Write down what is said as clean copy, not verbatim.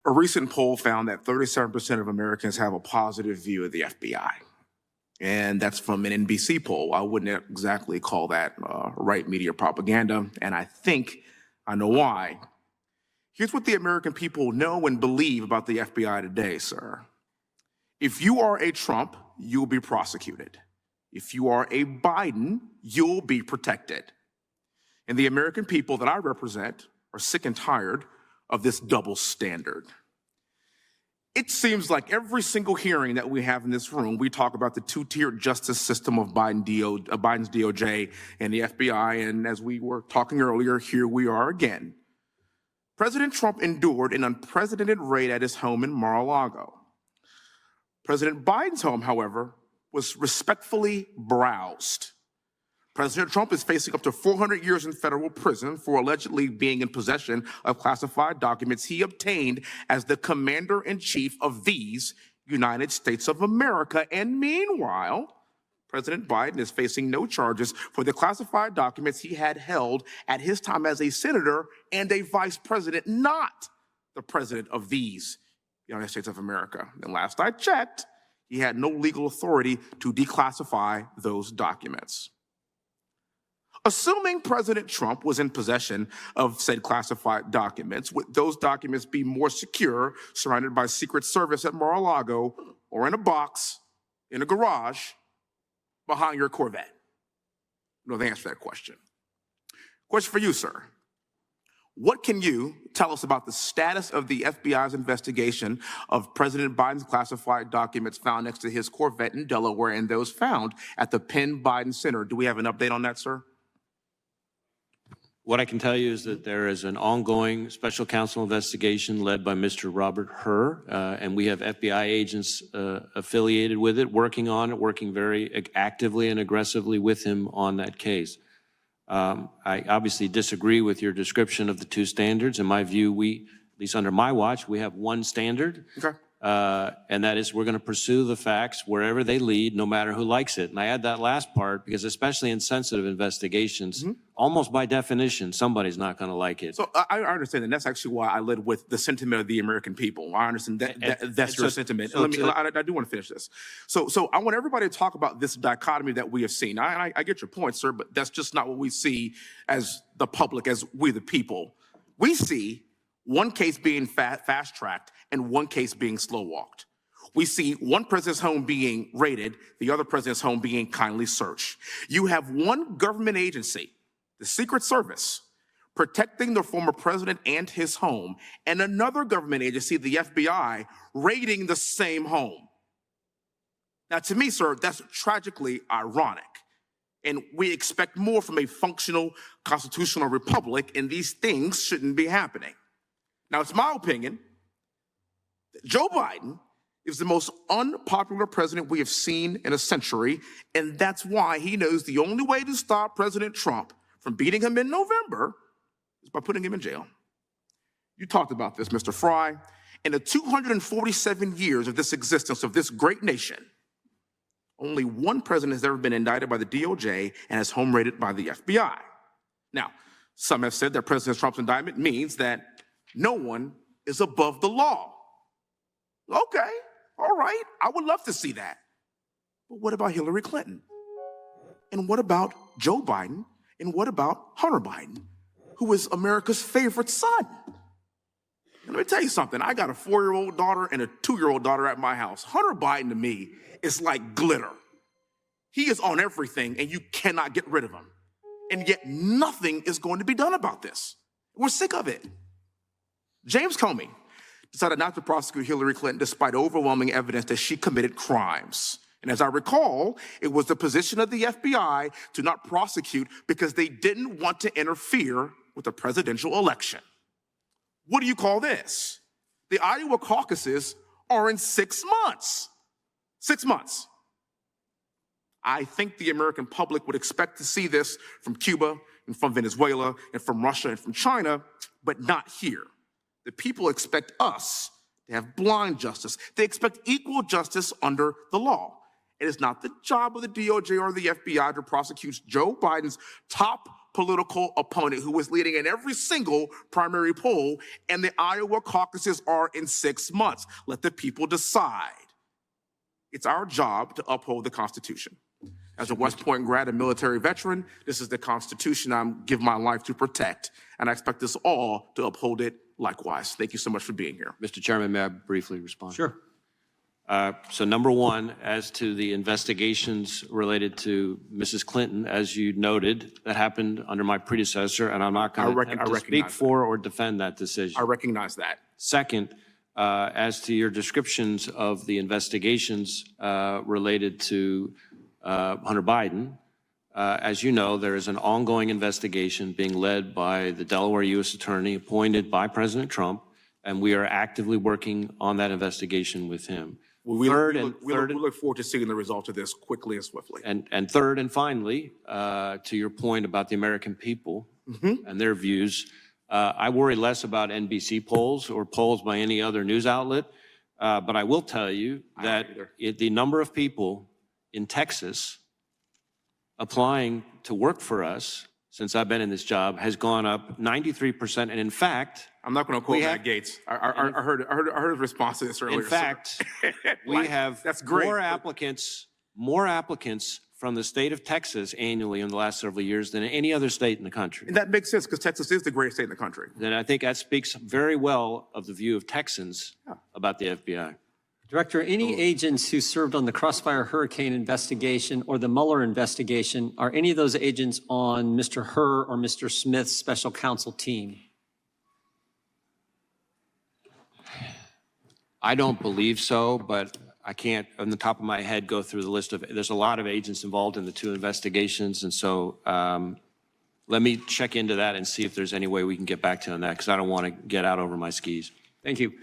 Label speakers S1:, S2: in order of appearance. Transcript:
S1: A recent poll found that 37% of Americans have a positive view of the FBI. And that's from an NBC poll. I wouldn't exactly call that right media propaganda, and I think I know why. Here's what the American people know and believe about the FBI today, sir. If you are a Trump, you'll be prosecuted. If you are a Biden, you'll be protected. And the American people that I represent are sick and tired of this double standard. It seems like every single hearing that we have in this room, we talk about the two-tiered justice system of Biden's DOJ and the FBI, and as we were talking earlier, here we are again. President Trump endured an unprecedented raid at his home in Mar-a-Lago. President Biden's home, however, was respectfully browsed. President Trump is facing up to 400 years in federal prison for allegedly being in possession of classified documents he obtained as the commander-in-chief of these United States of America. And meanwhile, President Biden is facing no charges for the classified documents he had held at his time as a senator and a vice president, not the president of these United States of America. And last I checked, he had no legal authority to declassify those documents. Assuming President Trump was in possession of said classified documents, would those documents be more secure surrounded by Secret Service at Mar-a-Lago or in a box in a garage behind your Corvette? No, the answer to that question. Question for you, sir. What can you tell us about the status of the FBI's investigation of President Biden's classified documents found next to his Corvette in Delaware and those found at the Penn Biden Center? Do we have an update on that, sir?
S2: What I can tell you is that there is an ongoing special counsel investigation led by Mr. Robert Hur, and we have FBI agents affiliated with it, working on it, working very actively and aggressively with him on that case. I obviously disagree with your description of the two standards. In my view, at least under my watch, we have one standard.
S1: Okay.
S2: And that is we're going to pursue the facts wherever they lead, no matter who likes it. And I add that last part because especially in sensitive investigations, almost by definition, somebody's not going to like it.
S1: So I understand, and that's actually why I led with the sentiment of the American people. I understand that's your sentiment. I do want to finish this. So I want everybody to talk about this dichotomy that we have seen. I get your point, sir, but that's just not what we see as the public, as we the people. We see one case being fast-tracked and one case being slow-walked. We see one president's home being raided, the other president's home being kindly searched. You have one government agency, the Secret Service, protecting the former president and his home, and another government agency, the FBI, raiding the same home. Now, to me, sir, that's tragically ironic. And we expect more from a functional constitutional republic, and these things shouldn't be happening. Now, it's my opinion that Joe Biden is the most unpopular president we have seen in a century, and that's why he knows the only way to stop President Trump from beating him in November is by putting him in jail. You talked about this, Mr. Fry. In the 247 years of this existence of this great nation, only one president has ever been indicted by the DOJ and has home raided by the FBI. Now, some have said that President Trump's indictment means that no one is above the law. Okay, all right, I would love to see that. But what about Hillary Clinton? And what about Joe Biden? And what about Hunter Biden, who is America's favorite son? And let me tell you something, I got a 4-year-old daughter and a 2-year-old daughter at my house. Hunter Biden to me is like glitter. He is on everything and you cannot get rid of him. And yet nothing is going to be done about this. We're sick of it. James Comey decided not to prosecute Hillary Clinton despite overwhelming evidence that she committed crimes. And as I recall, it was the position of the FBI to not prosecute because they didn't want to interfere with the presidential election. What do you call this? The Iowa caucuses are in 6 months. 6 months. I think the American public would expect to see this from Cuba and from Venezuela and from Russia and from China, but not here. The people expect us to have blind justice. They expect equal justice under the law. It is not the job of the DOJ or the FBI to prosecute Joe Biden's top political opponent who is leading in every single primary poll, and the Iowa caucuses are in 6 months. Let the people decide. It's our job to uphold the Constitution. As a West Point grad and military veteran, this is the Constitution I give my life to protect, and I expect us all to uphold it likewise. Thank you so much for being here.
S2: Mr. Chairman, may I briefly respond?
S3: Sure.
S2: So number one, as to the investigations related to Mrs. Clinton, as you noted, that happened under my predecessor, and I'm not going to speak for or defend that decision.
S1: I recognize that.
S2: Second, as to your descriptions of the investigations related to Hunter Biden, as you know, there is an ongoing investigation being led by the Delaware U.S. Attorney appointed by President Trump, and we are actively working on that investigation with him.
S1: We look forward to seeing the results of this quickly and swiftly.
S2: And third and finally, to your point about the American people and their views, I worry less about NBC polls or polls by any other news outlet, but I will tell you that the number of people in Texas applying to work for us since I've been in this job has gone up 93%, and in fact,
S1: I'm not going to quote Matt Gaetz. I heard his response to this earlier.
S2: In fact, we have more applicants from the state of Texas annually in the last several years than any other state in the country.
S1: And that makes sense because Texas is the greatest state in the country.
S2: And I think that speaks very well of the view of Texans about the FBI.
S3: Director, any agents who served on the Crossfire Hurricane investigation or the Mueller investigation, are any of those agents on Mr. Hur or Mr. Smith's special counsel team?
S2: I don't believe so, but I can't, on the top of my head, go through the list of, there's a lot of agents involved in the two investigations, and so let me check into that and see if there's any way we can get back to you on that, because I don't want to get out over my skis.
S3: Thank you.